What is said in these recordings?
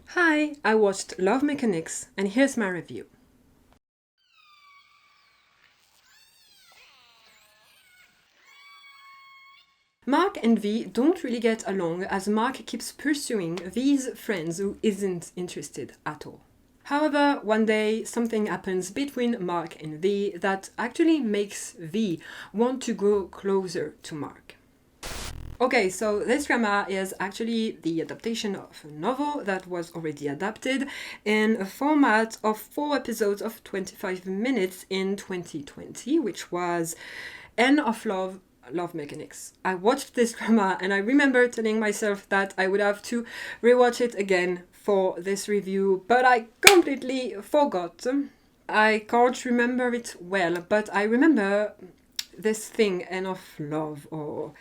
Hi, I watched Love Mechanics and here's my review. Mark and V don't really get along as Mark keeps pursuing V's friends who isn't interested at all. However, one day something happens between Mark and V that actually makes V want to go closer to Mark. Okay, so this drama is actually the adaptation of a novel that was already adapted in a format of 4 episodes of 25 minutes in 2020, which was End of Love Mechanics. I watched this drama and I remember telling myself that I would have to rewatch it again for this review, but I completely forgot. I can't remember it well, but I remember this thing, End of Love, or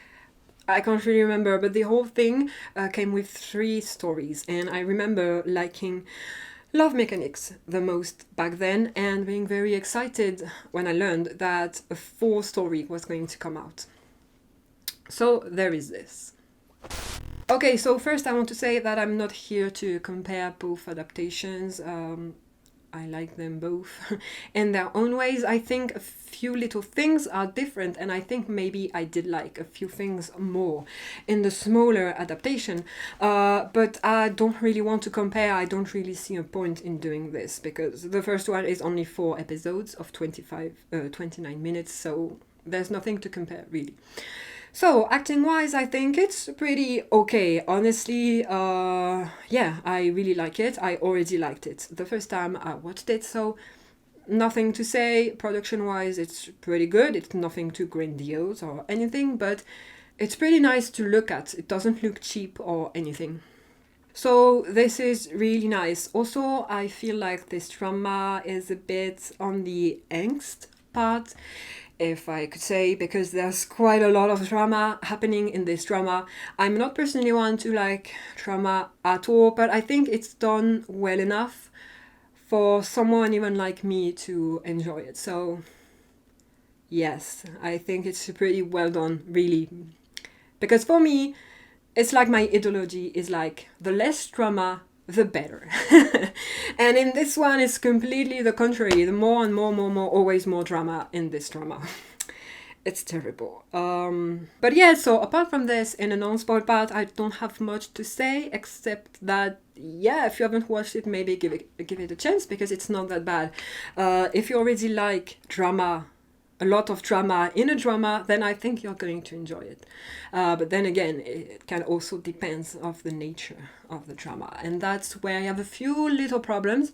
I can't really remember, but the whole thing came with 3 stories, and I remember liking Love Mechanics the most back then and being very excited when I learned that a 4th story was going to come out. So there is this. Okay, so first I want to say that I'm not here to compare both adaptations. I like them both in their own ways. I think a few little things are different, and I think maybe I did like a few things more in the smaller adaptation. But I don't really want to compare. I don't really see a point in doing this because the first one is only 4 episodes of 29 minutes, so there's nothing to compare really. So, acting wise, I think it's pretty okay. Honestly, yeah, I really like it. I already liked it the first time I watched it, so nothing to say. Production wise, it's pretty good. It's nothing too grandiose or anything, but it's pretty nice to look at. It doesn't look cheap or anything. So this is really nice. Also, I feel like this drama is a bit on the angst part, if I could say, because there's quite a lot of drama happening in this drama. I'm not personally one to like drama at all, but I think it's done well enough for someone even like me to enjoy it. So yes, I think it's pretty well done, really. Because for me, it's like my ideology is like the less drama, the better. And in this one, it's completely the contrary. The more and more, always more drama in this drama. It's terrible. But yeah, so apart from this, in a non-spoiled part, I don't have much to say except that, yeah, if you haven't watched it, maybe give it a chance because it's not that bad. If you already like drama, a lot of drama in a drama, then I think you're going to enjoy it. But then again, it can also depends of the nature of the drama, and that's where I have a few little problems.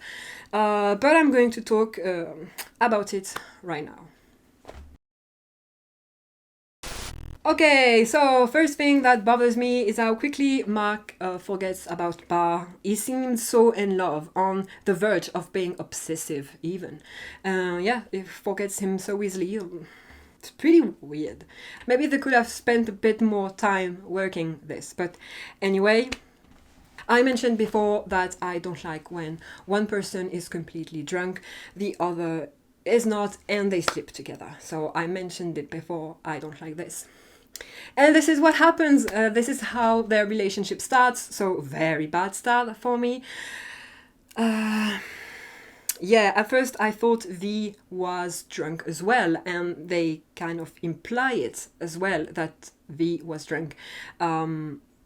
But I'm going to talk about it right now. Okay, so first thing that bothers me is how quickly Mark forgets about Bar. He seems so in love, on the verge of being obsessive even. Yeah, he forgets him so easily. It's pretty weird. Maybe they could have spent a bit more time working this, but anyway. I mentioned before that I don't like when one person is completely drunk, the other is not, and they sleep together. So I mentioned it before, I don't like this. And this is what happens. This is how their relationship starts. So very bad start for me. Yeah, at first I thought V was drunk as well, and they kind of imply it as well that V was drunk.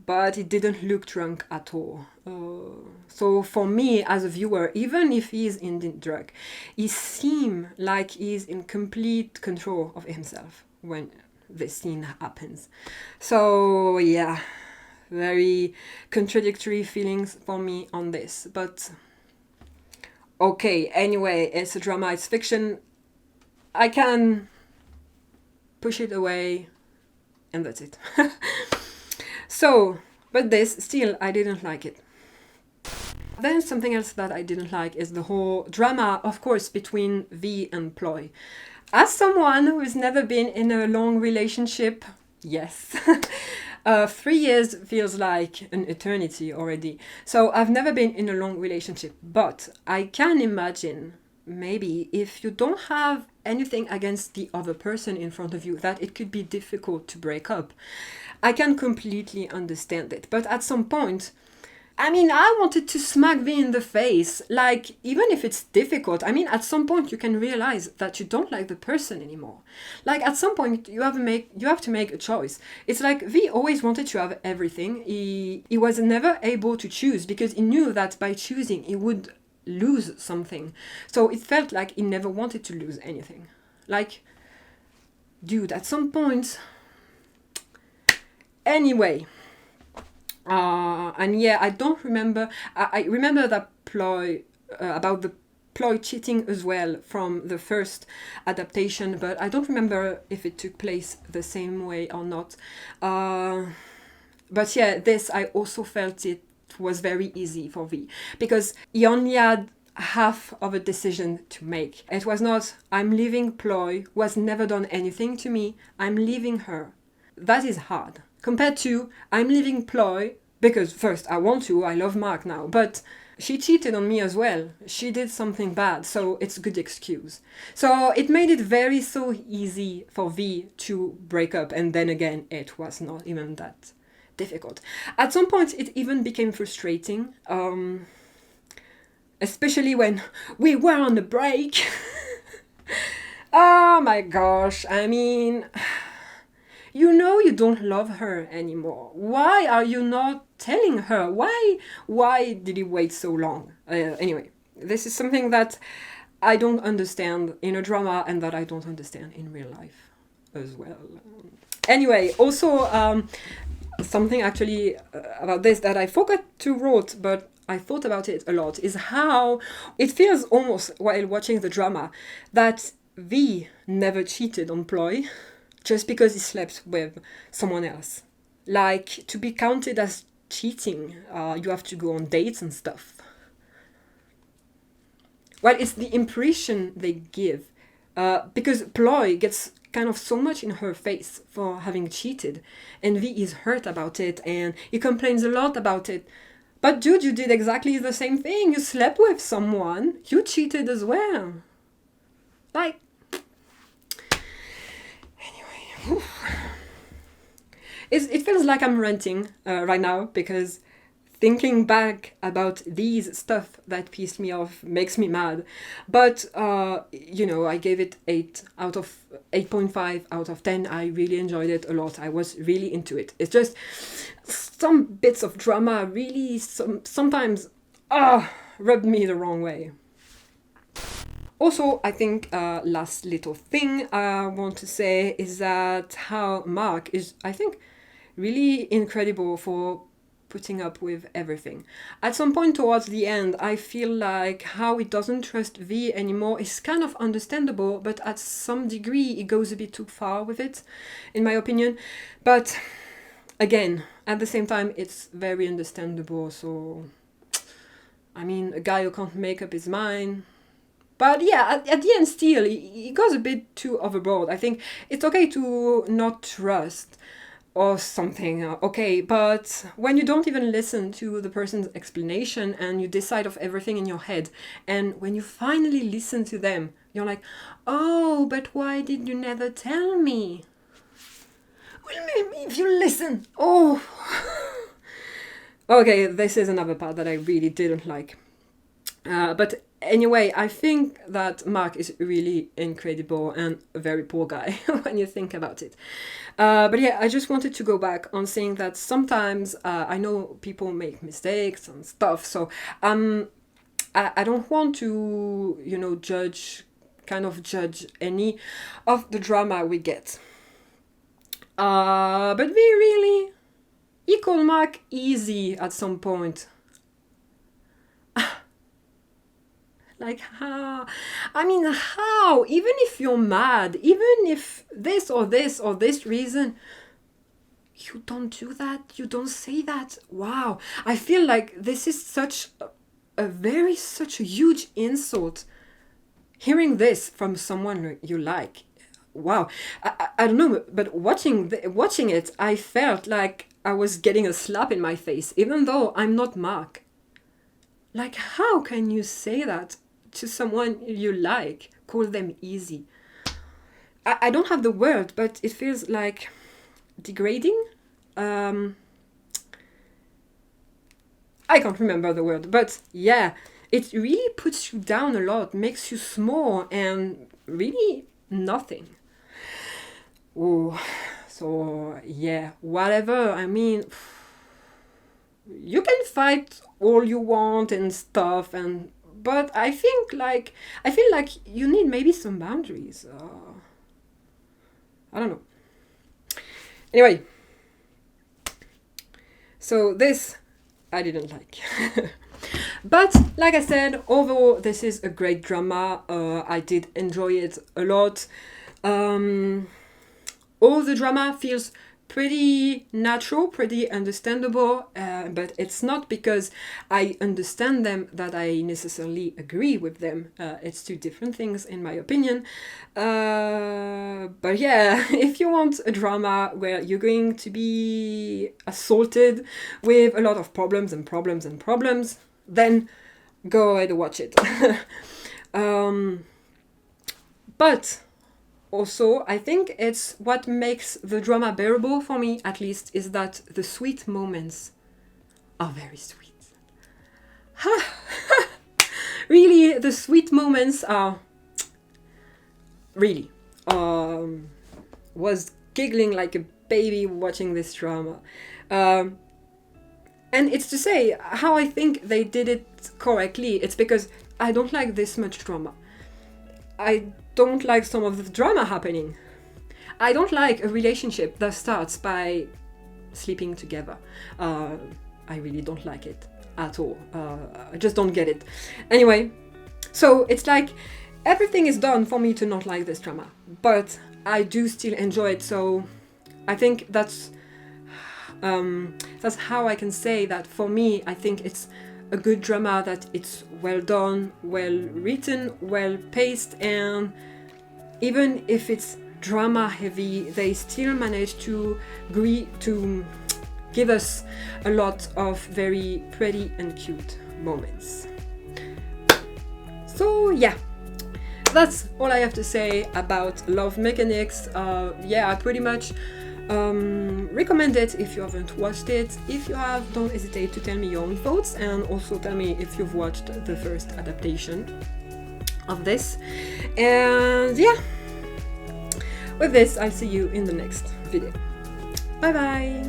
But it didn't look drunk at all. So for me as a viewer, even if he's indeed drunk, he seems like he's in complete control of himself when this scene happens. So yeah, very contradictory feelings for me on this. But okay, anyway, it's a drama, it's fiction. I can push it away, and that's it. So, but this, still, I didn't like it. Then something else that I didn't like is the whole drama, of course, between V and Ploy. As someone who has never been in a long relationship, yes, 3 years feels like an eternity already. So I've never been in a long relationship, but I can imagine maybe if you don't have anything against the other person in front of you, that it could be difficult to break up. I can completely understand it, but at some point, I mean, I wanted to smack V in the face. Like, even if it's difficult, I mean, at some point you can realize that you don't like the person anymore. Like, at some point you have to make a choice. It's like V always wanted to have everything. He was never able to choose because he knew that by choosing he would lose something. So it felt like he never wanted to lose anything. Like, dude, at some point. Anyway. And yeah, I don't remember. I remember that ploy about the ploy cheating as well from the first adaptation, but I don't remember if it took place the same way or not. But yeah, this I also felt it was very easy for V because he only had half of a decision to make. It was not I'm leaving ploy who has never done anything to me. I'm leaving her. That is hard. Compared to, I'm leaving ploy because first, I want to, I love Mark now, but she cheated on me as well. She did something bad, so it's a good excuse. So it made it very so easy for V to break up, and then again, it was not even that difficult. At some point, it even became frustrating, especially when we were on the break. Oh my gosh, I mean... You know you don't love her anymore. Why are you not telling her? Why did he wait so long? Anyway, this is something that I don't understand in a drama and that I don't understand in real life as well. Anyway, also something actually about this that I forgot to wrote, but I thought about it a lot, is how it feels almost while watching the drama that V never cheated on Ploy just because he slept with someone else. Like, to be counted as cheating, you have to go on dates and stuff. Well, it's the impression they give. Because Ploy gets kind of so much in her face for having cheated, and V is hurt about it, and he complains a lot about it. But dude, you did exactly the same thing. You slept with someone. You cheated as well. Like, it feels like I'm ranting right now because thinking back about these stuff that pissed me off makes me mad. But I gave it 8.5 out of 10. I really enjoyed it a lot. I was really into it. It's just some bits of drama really sometimes rubbed me the wrong way. Also, I think last little thing I want to say is that how Mark is, I think, really incredible for putting up with everything. At some point towards the end, I feel like how he doesn't trust V anymore is kind of understandable, but at some degree it goes a bit too far with it, in my opinion. But again, at the same time, it's very understandable. So, I mean, a guy who can't make up his mind. But yeah, at the end still, he goes a bit too overboard. I think it's okay to not trust or something, okay, but when you don't even listen to the person's explanation and you decide of everything in your head, and when you finally listen to them, you're like, oh, but why did you never tell me? Well, maybe if you listen. Oh. Okay, this is another part that I really didn't like. But anyway, I think that Mark is really incredible and a very poor guy when you think about it. But yeah, I just wanted to go back on saying that sometimes I know people make mistakes and stuff, so I don't want to, judge any of the drama we get. But we really equal Mark easy at some point. Like, how? I mean, how? Even if you're mad, even if this or this or this reason, you don't do that, you don't say that. Wow. I feel like this is such a huge insult. Hearing this from someone you like. Wow. I don't know, but watching it, I felt like I was getting a slap in my face, even though I'm not Mark. Like, how can you say that to someone you like? Call them easy. I don't have the word, but it feels like degrading. I I can't remember the word, but yeah, it really puts you down a lot, makes you small and really nothing. Oh, so yeah, whatever. I mean, you can fight all you want and stuff, but I feel like you need maybe some boundaries. I don't know. Anyway, so this I didn't like. But like I said, although this is a great drama, I did enjoy it a lot. All the drama feels pretty natural, pretty understandable, but it's not because I understand them that I necessarily agree with them. It's two different things in my opinion. But yeah, if you want a drama where you're going to be assaulted with a lot of problems and problems and problems, then go ahead and watch it. But also, I think it's what makes the drama bearable for me, at least, is that the sweet moments are very sweet. Really, the sweet moments are really. Was giggling like a baby watching this drama. And it's to say how I think they did it correctly. It's because I don't like this much drama. I don't like some of the drama happening. I don't like a relationship that starts by sleeping together. I really don't like it at all. I just don't get it. Anyway, so it's like everything is done for me to not like this drama, but I do still enjoy it. So I think that's how I can say that for me, I think it's a good drama, that it's well done, well written, well paced, and even if it's drama heavy, they still manage to give us a lot of very pretty and cute moments. So yeah, that's all I have to say about Love Mechanics. Yeah, I pretty much recommend it if you haven't watched it. If you have, don't hesitate to tell me your own thoughts, and also tell me if you've watched the first adaptation of this. And yeah, with this, I'll see you in the next video. Bye bye!